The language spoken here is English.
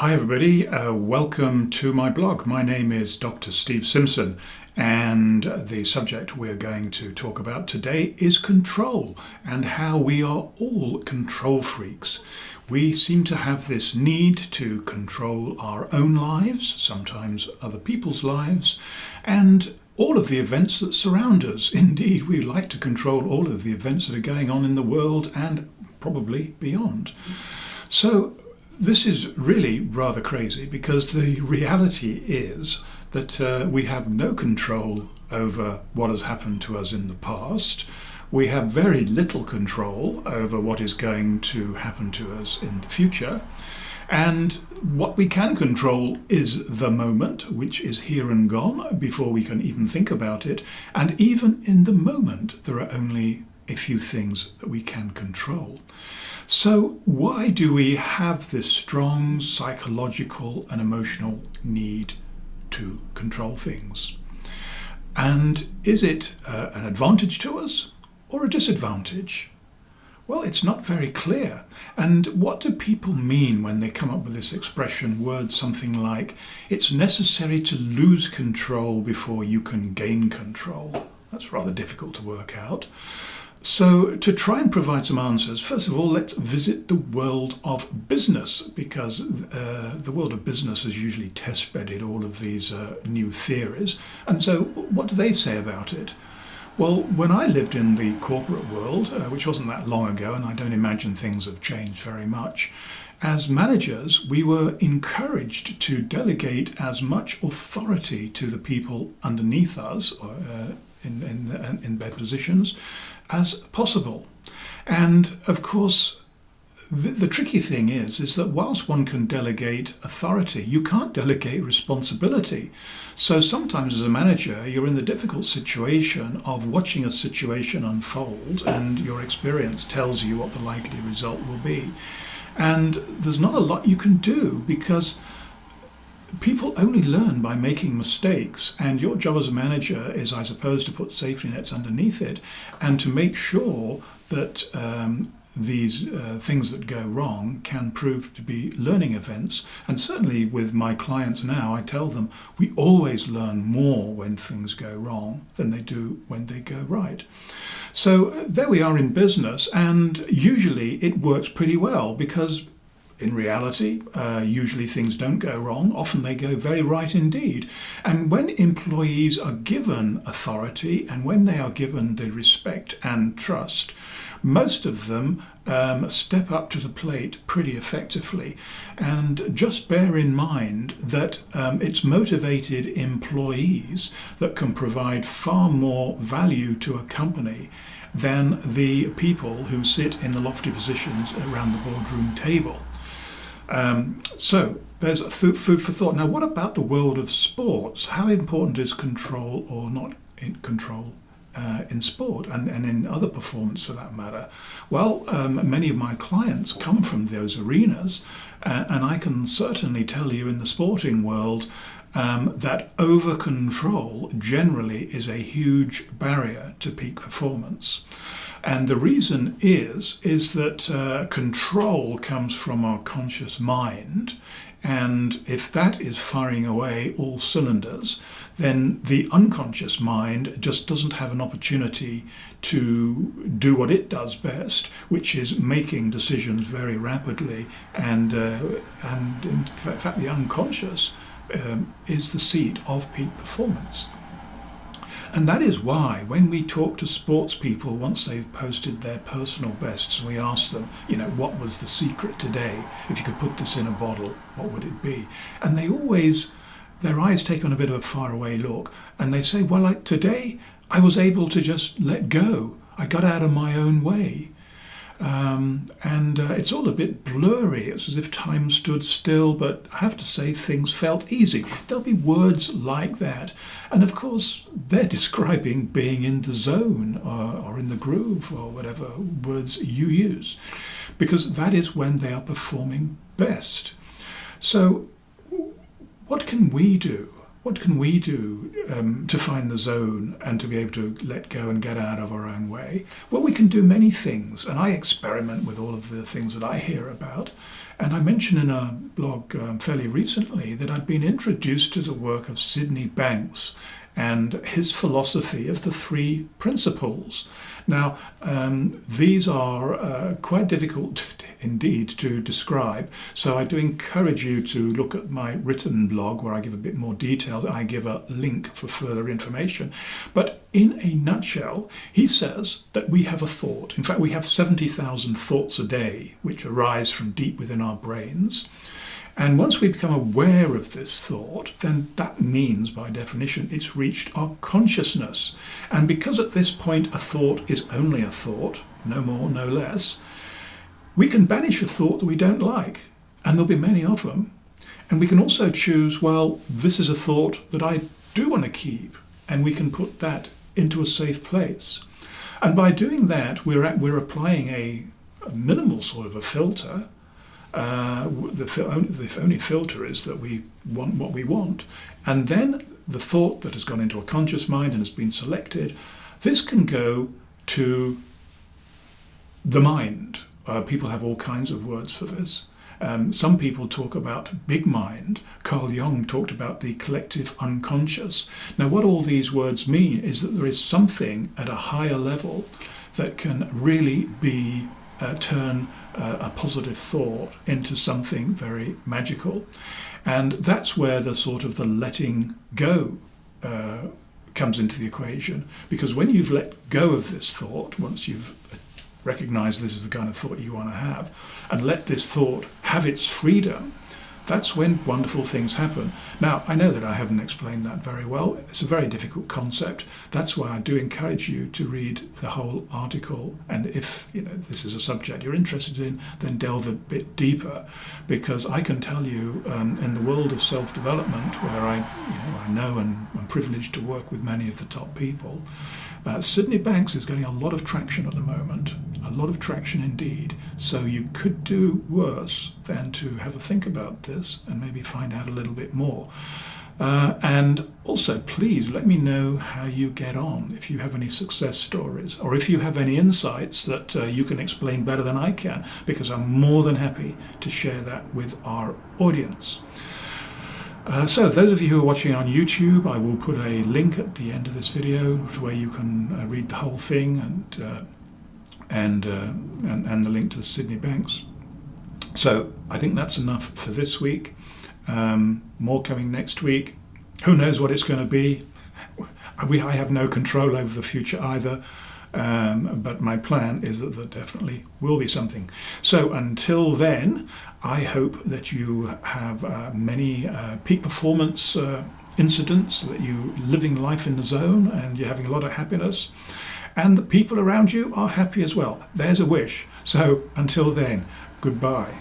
Hi everybody, welcome to my blog. My name is Dr. Steve Simpson, and the subject we're going to talk about today is control and how we are all control freaks. We seem to have this need to control our own lives, sometimes other people's lives, and all of the events that surround us. Indeed, we like to control all of the events that are going on in the world and probably beyond. So this is really rather crazy, because the reality is that we have no control over what has happened to us in the past. We have very little control over what is going to happen to us in the future. And what we can control is the moment, which is here and gone before we can even think about it. And even in the moment, there are only a few things that we can control. So why do we have this strong psychological and emotional need to control things? And is it an advantage to us or a disadvantage? Well, it's not very clear. And what do people mean when they come up with this expression, words something like, it's necessary to lose control before you can gain control? That's rather difficult to work out. So to try and provide some answers, first of all, let's visit the world of business, because the world of business has usually test-bedded all of these new theories. And so what do they say about it? Well, when I lived in the corporate world, which wasn't that long ago, and I don't imagine things have changed very much, as managers, we were encouraged to delegate as much authority to the people underneath us, in their positions, as possible. And of course, the tricky thing is that whilst one can delegate authority, you can't delegate responsibility. So sometimes as a manager, you're in the difficult situation of watching a situation unfold, and your experience tells you what the likely result will be. And there's not a lot you can do, because people only learn by making mistakes, and your job as a manager is, I suppose, to put safety nets underneath it and to make sure that these things that go wrong can prove to be learning events. And certainly with my clients now, I tell them we always learn more when things go wrong than they do when they go right. So there we are in business, and usually it works pretty well, because in reality, usually things don't go wrong. Often they go very right indeed. And when employees are given authority, and when they are given the respect and trust, most of them step up to the plate pretty effectively. And just bear in mind that it's motivated employees that can provide far more value to a company than the people who sit in the lofty positions around the boardroom table. So there's food for thought. Now, what about the world of sports? How important is control or not in control in sport and in other performance for that matter? Well, many of my clients come from those arenas, and I can certainly tell you in the sporting world that over-control generally is a huge barrier to peak performance. And the reason is that control comes from our conscious mind, and if that is firing away all cylinders, then the unconscious mind just doesn't have an opportunity to do what it does best, which is making decisions very rapidly. And in fact, the unconscious is the seat of peak performance. And that is why when we talk to sports people, once they've posted their personal bests, we ask them, what was the secret today? If you could put this in a bottle, what would it be? And they always, their eyes take on a bit of a faraway look, and they say, well, like today, I was able to just let go. I got out of my own way. And it's all a bit blurry. It's as if time stood still, but I have to say things felt easy. There'll be words like that. And of course, they're describing being in the zone or in the groove, or whatever words you use, because that is when they are performing best. So what can we do what can we do to find the zone and to be able to let go and get out of our own way? Well, we can do many things, and I experiment with all of the things that I hear about. And I mentioned in a blog fairly recently that I'd been introduced to the work of Sydney Banks and his philosophy of the three principles. Now, these are quite difficult indeed to describe, so I do encourage you to look at my written blog where I give a bit more detail. I give a link for further information. But in a nutshell, he says that we have a thought. In fact, we have 70,000 thoughts a day which arise from deep within our brains. And once we become aware of this thought, then that means, by definition, it's reached our consciousness. And because at this point a thought is only a thought, no more, no less, we can banish a thought that we don't like, and there'll be many of them. And we can also choose, well, this is a thought that I do want to keep, and we can put that into a safe place. And by doing that, we're applying a minimal sort of a filter. The only filter is that we want what we want. And then the thought that has gone into a conscious mind and has been selected, this can go to the mind. People have all kinds of words for this. Some people talk about big mind. Carl Jung talked about the collective unconscious. Now, what all these words mean is that there is something at a higher level that can really be turn a positive thought into something very magical. And that's where the sort of the letting go comes into the equation. Because when you've let go of this thought, once you've recognized this is the kind of thought you want to have, and let this thought have its freedom, that's when wonderful things happen. Now, I know that I haven't explained that very well. It's a very difficult concept. That's why I do encourage you to read the whole article. And if this is a subject you're interested in, then delve a bit deeper, because I can tell you in the world of self-development, where I know and I'm privileged to work with many of the top people, Sydney Banks is getting a lot of traction at the moment, a lot of traction indeed. So you could do worse than to have a think about this and maybe find out a little bit more. And also, please let me know how you get on, if you have any success stories, or if you have any insights that you can explain better than I can, because I'm more than happy to share that with our audience. So those of you who are watching on YouTube, I will put a link at the end of this video to where you can read the whole thing and the link to Sydney Banks. So I think that's enough for this week. More coming next week. Who knows what it's going to be? I have no control over the future either. But my plan is that there definitely will be something. So until then, I hope that you have many peak performance incidents, that you're living life in the zone and you're having a lot of happiness, and the people around you are happy as well. There's a wish. So until then, goodbye.